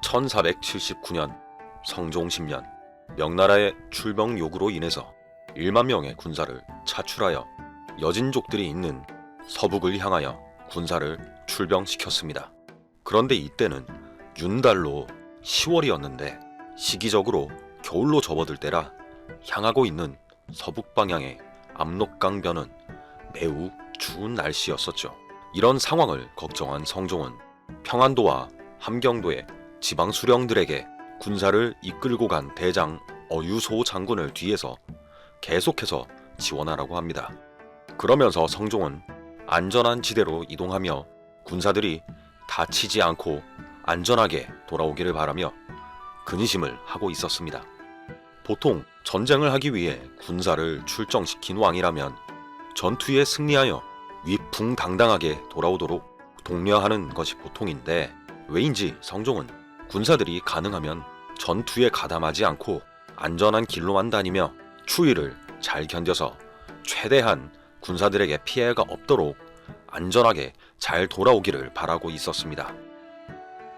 1479년 성종 10년 명나라의 출병 요구로 인해서 1만 명의 군사를 차출하여 여진족들이 있는 서북을 향하여 군사를 출병시켰습니다. 그런데 이때는 윤달로 10월이었는데 시기적으로 겨울로 접어들 때라 향하고 있는 서북 방향의 압록강변은 매우 추운 날씨였었죠. 이런 상황을 걱정한 성종은 평안도와 함경도의 지방 수령들에게 군사를 이끌고 간 대장 어유소 장군을 뒤에서 계속해서 지원하라고 합니다. 그러면서 성종은 안전한 지대로 이동하며 군사들이 다치지 않고 안전하게 돌아오기를 바라며 근심을 하고 있었습니다. 보통 전쟁을 하기 위해 군사를 출정시킨 왕이라면 전투에 승리하여 위풍당당하게 돌아오도록 독려하는 것이 보통인데 왜인지 성종은 군사들이 가능하면 전투에 가담하지 않고 안전한 길로만 다니며 추위를 잘 견뎌서 최대한 군사들에게 피해가 없도록 안전하게 잘 돌아오기를 바라고 있었습니다.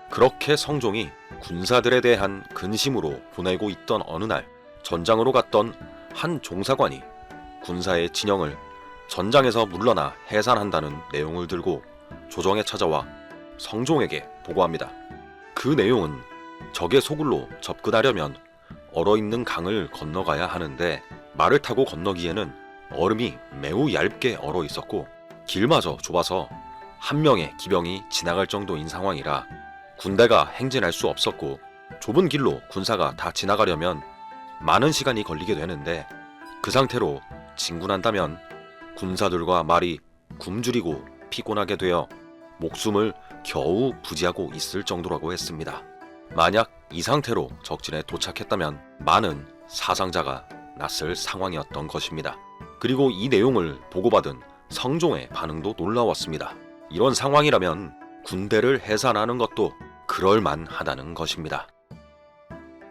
그렇게 성종이 군사들에 대한 근심으로 보내고 있던 어느 날 전장으로 갔던 한 종사관이 군사의 진영을 전장에서 물러나 해산한다는 내용을 들고 조정에 찾아와 성종에게 보고합니다. 그 내용은 적의 소굴로 접근하려면 얼어있는 강을 건너가야 하는데 말을 타고 건너기에는 얼음이 매우 얇게 얼어 있었고 길마저 좁아서 한 명의 기병이 지나갈 정도인 상황이라 군대가 행진할 수 없었고 좁은 길로 군사가 다 지나가려면 많은 시간이 걸리게 되는데 그 상태로 진군한다면 군사들과 말이 굶주리고 피곤하게 되어 목숨을 겨우 부지하고 있을 정도라고 했습니다. 만약 이 상태로 적진에 도착했다면 많은 사상자가 났을 상황이었던 것입니다. 그리고 이 내용을 보고받은 성종의 반응도 놀라웠습니다. 이런 상황이라면 군대를 해산하는 것도 그럴만하다는 것입니다.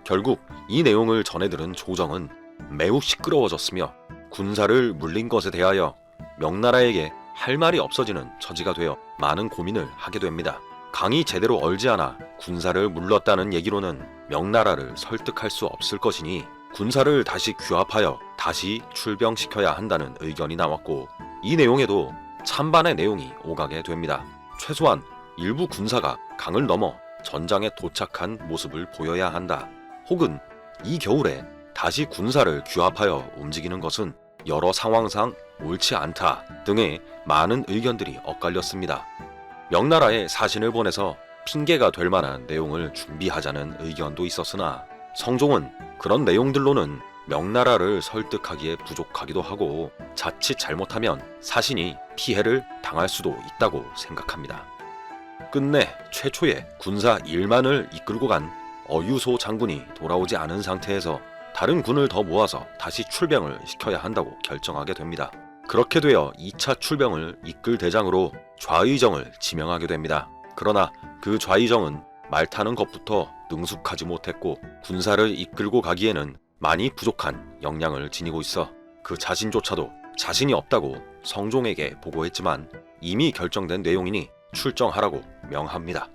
결국 이 내용을 전해들은 조정은 매우 시끄러워졌으며 군사를 물린 것에 대하여 명나라에게 할 말이 없어지는 처지가 되어 많은 고민을 하게 됩니다. 강이 제대로 얼지 않아 군사를 물렀다는 얘기로는 명나라를 설득할 수 없을 것이니 군사를 다시 규합하여 다시 출병시켜야 한다는 의견이 나왔고 이 내용에도 찬반의 내용이 오가게 됩니다. 최소한 일부 군사가 강을 넘어 전장에 도착한 모습을 보여야 한다. 혹은 이 겨울에 다시 군사를 규합하여 움직이는 것은 여러 상황상 옳지 않다 등의 많은 의견들이 엇갈렸습니다. 명나라에 사신을 보내서 핑계가 될 만한 내용을 준비하자는 의견도 있었으나 성종은 그런 내용들로는 명나라를 설득하기에 부족하기도 하고 자칫 잘못하면 사신이 피해를 당할 수도 있다고 생각합니다. 끝내 최초에 군사 1만을 이끌고 간 어유소 장군이 돌아오지 않은 상태에서 다른 군을 더 모아서 다시 출병을 시켜야 한다고 결정하게 됩니다. 그렇게 되어 2차 출병을 이끌 대장으로 좌의정을 지명하게 됩니다. 그러나 그 좌의정은 말 타는 것부터 능숙하지 못했고 군사를 이끌고 가기에는 많이 부족한 역량을 지니고 있어 그 자신조차도 자신이 없다고 성종에게 보고했지만 이미 결정된 내용이니 출정하라고 명합니다.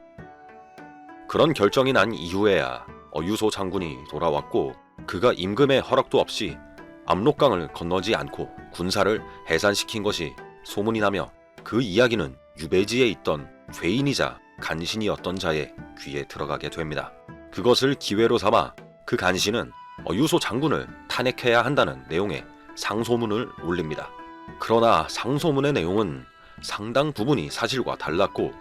그런 결정이 난 이후에야 어유소 장군이 돌아왔고 그가 임금의 허락도 없이 압록강을 건너지 않고 군사를 해산시킨 것이 소문이 나며 그 이야기는 유배지에 있던 죄인이자 간신이었던 자의 귀에 들어가게 됩니다. 그것을 기회로 삼아 그 간신은 어유소 장군을 탄핵해야 한다는 내용의 상소문을 올립니다. 그러나 상소문의 내용은 상당 부분이 사실과 달랐고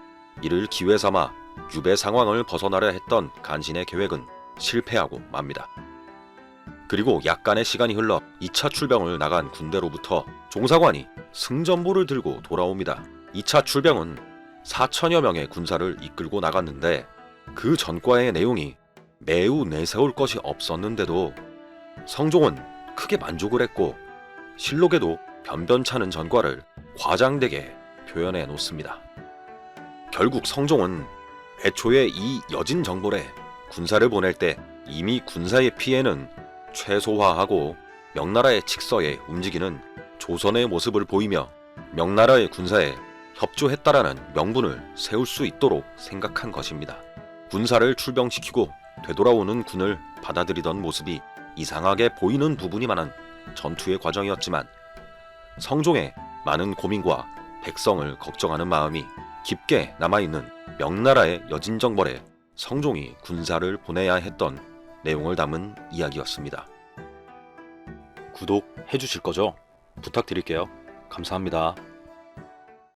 이를 기회 삼아 유배 상황을 벗어나려 했던 간신의 계획은 실패하고 맙니다. 그리고 약간의 시간이 흘러 2차 출병을 나간 군대로부터 종사관이 승전보를 들고 돌아옵니다. 2차 출병은 4천여 명의 군사를 이끌고 나갔는데 그 전과의 내용이 매우 내세울 것이 없었는데도 성종은 크게 만족을 했고 실록에도 변변찮은 전과를 과장되게 표현해 놓습니다. 결국 성종은 애초에 이 여진정벌에 군사를 보낼 때 이미 군사의 피해는 최소화하고 명나라의 직서에 움직이는 조선의 모습을 보이며 명나라의 군사에 협조했다라는 명분을 세울 수 있도록 생각한 것입니다. 군사를 출병시키고 되돌아오는 군을 받아들이던 모습이 이상하게 보이는 부분이 많은 전투의 과정이었지만 성종의 많은 고민과 백성을 걱정하는 마음이 깊게 남아있는 명나라의 여진정벌에 성종이 군사를 보내야 했던 내용을 담은 이야기였습니다. 구독해 주실 거죠? 부탁드릴게요. 감사합니다.